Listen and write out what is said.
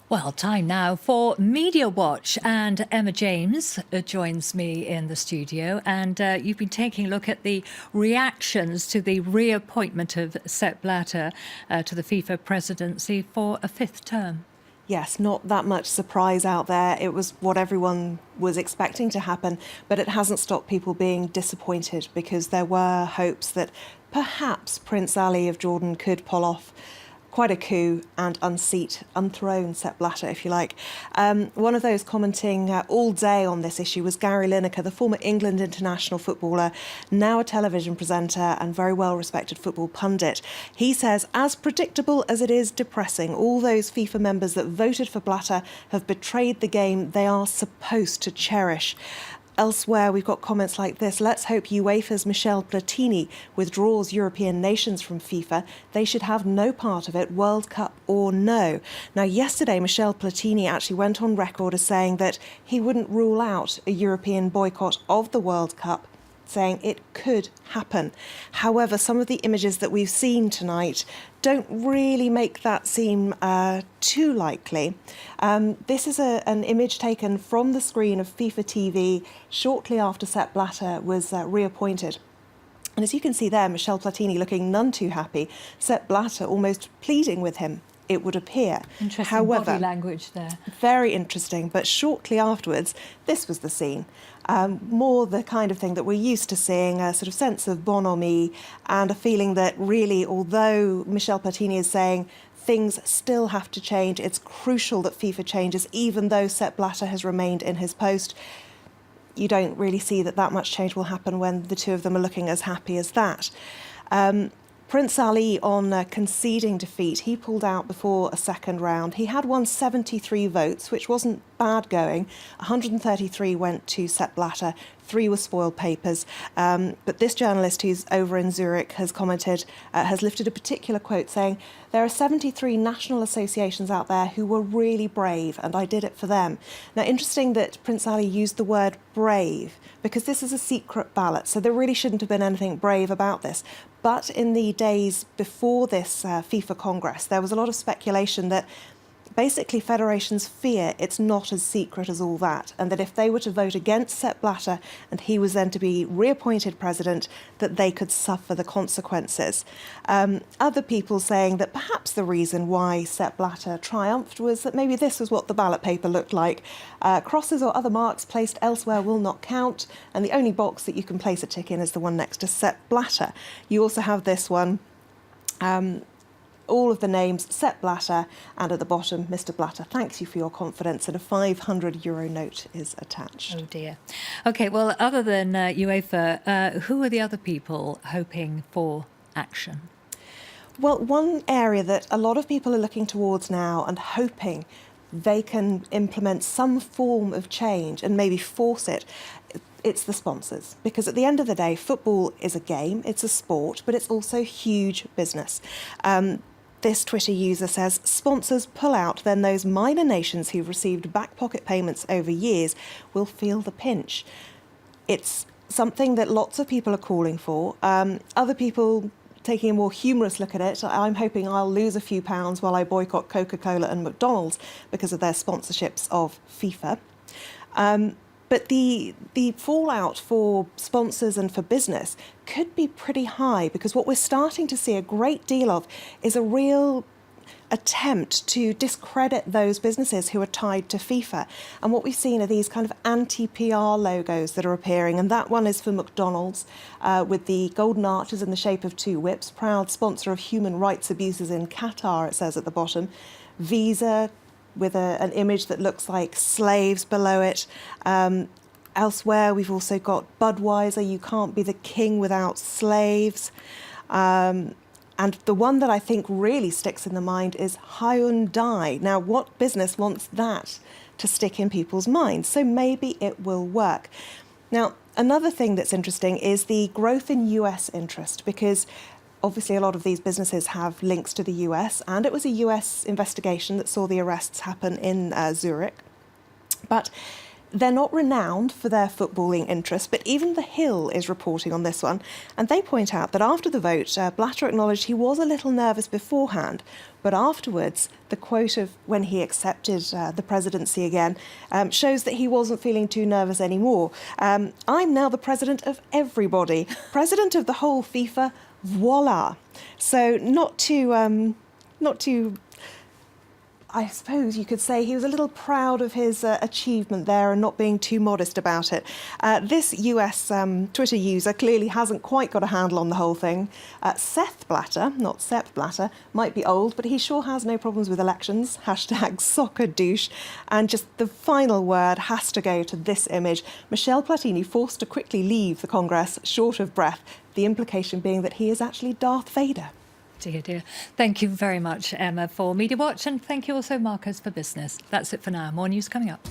Well, time now for Media Watch, and Emma James joins me in the studio, and you've been taking a look at the reactions to the reappointment of Sepp Blatter to the FIFA presidency for a fifth term. Yes, not that much surprise out there. It was what everyone was expecting to happen, but it hasn't stopped people being disappointed because there were hopes that perhaps Prince Ali of Jordan could pull off quite a coup and unthrone Sepp Blatter, if you like. One of those commenting all day on this issue was Gary Lineker, the former England international footballer, now a television presenter and very well-respected football pundit. He says, as predictable as it is depressing, all those FIFA members that voted for Blatter have betrayed the game they are supposed to cherish. Elsewhere, we've got comments like this. Let's hope UEFA's Michel Platini withdraws European nations from FIFA. They should have no part of it, World Cup or no. Now, yesterday, Michel Platini actually went on record as saying that he wouldn't rule out a European boycott of the World Cup, saying it could happen. However, some of the images that we've seen tonight don't really make that seem too likely. This is an image taken from the screen of FIFA TV shortly after Sepp Blatter was reappointed. And as you can see there, Michel Platini looking none too happy, Sepp Blatter almost pleading with him, it would appear. Interesting body language there. Very interesting. But shortly afterwards, this was the scene. More the kind of thing that we're used to seeing, a sort of sense of bonhomie and a feeling that really, although Michel Platini is saying things still have to change, it's crucial that FIFA changes, even though Sepp Blatter has remained in his post, you don't really see that much change will happen when the two of them are looking as happy as that. Prince Ali, on conceding defeat, he pulled out before a second round. He had won 73 votes, which wasn't bad going. 133 went to Sepp Blatter, 3 were spoiled papers. But this journalist who's over in Zurich has commented, has lifted a particular quote saying, there are 73 national associations out there who were really brave, and I did it for them. Now, interesting that Prince Ali used the word brave, because this is a secret ballot, so there really shouldn't have been anything brave about this. But in the days before this FIFA Congress, there was a lot of speculation that basically federations fear it's not as secret as all that, and that if they were to vote against Sepp Blatter and he was then to be reappointed president, that they could suffer the consequences. Other people saying that perhaps the reason why Sepp Blatter triumphed was that maybe this was what the ballot paper looked like. Crosses or other marks placed elsewhere will not count, and the only box that you can place a tick in is the one next to Sepp Blatter. You also have this one. All of the names, Sepp Blatter, and at the bottom, Mr. Blatter, thanks you for your confidence, and a €500 note is attached. Oh dear. OK, well, other than UEFA, who are the other people hoping for action? Well, one area that a lot of people are looking towards now and hoping they can implement some form of change and maybe force it, it's the sponsors. Because at the end of the day, football is a game, it's a sport, but it's also huge business. This Twitter user says, sponsors pull out, then those minor nations who've received back pocket payments over years will feel the pinch. It's something that lots of people are calling for. Other people taking a more humorous look at it, I'm hoping I'll lose a few pounds while I boycott Coca-Cola and McDonald's because of their sponsorships of FIFA. But the fallout for sponsors and for business could be pretty high, because what we're starting to see a great deal of is a real attempt to discredit those businesses who are tied to FIFA. And what we've seen are these kind of anti-PR logos that are appearing, and that one is for McDonald's with the golden arches in the shape of 2 whips, proud sponsor of human rights abuses in Qatar, it says at the bottom. Visa, with an image that looks like slaves below it. Elsewhere, we've also got Budweiser, you can't be the king without slaves. And the one that I think really sticks in the mind is Hyundai. Now, what business wants that to stick in people's minds? So maybe it will work. Now, another thing that's interesting is the growth in US interest, because obviously a lot of these businesses have links to the US, and it was a US investigation that saw the arrests happen in Zurich. But They're not renowned for their footballing interests, but even The Hill is reporting on this one. And they point out that after the vote, Blatter acknowledged he was a little nervous beforehand, but afterwards, the quote of when he accepted the presidency again shows that he wasn't feeling too nervous anymore. I'm now the president of everybody, president of the whole FIFA, voila. So not too, I suppose you could say he was a little proud of his achievement there and not being too modest about it. This US Twitter user clearly hasn't quite got a handle on the whole thing. Seth Blatter, not Sepp Blatter, might be old, but he sure has no problems with elections. Hashtag soccer douche. And just the final word has to go to this image. Michel Platini forced to quickly leave the Congress, short of breath, the implication being that he is actually Darth Vader. Dear, dear. Thank you very much, Emma, for Media Watch, and thank you also, Marcus, for business. That's it for now. More news coming up.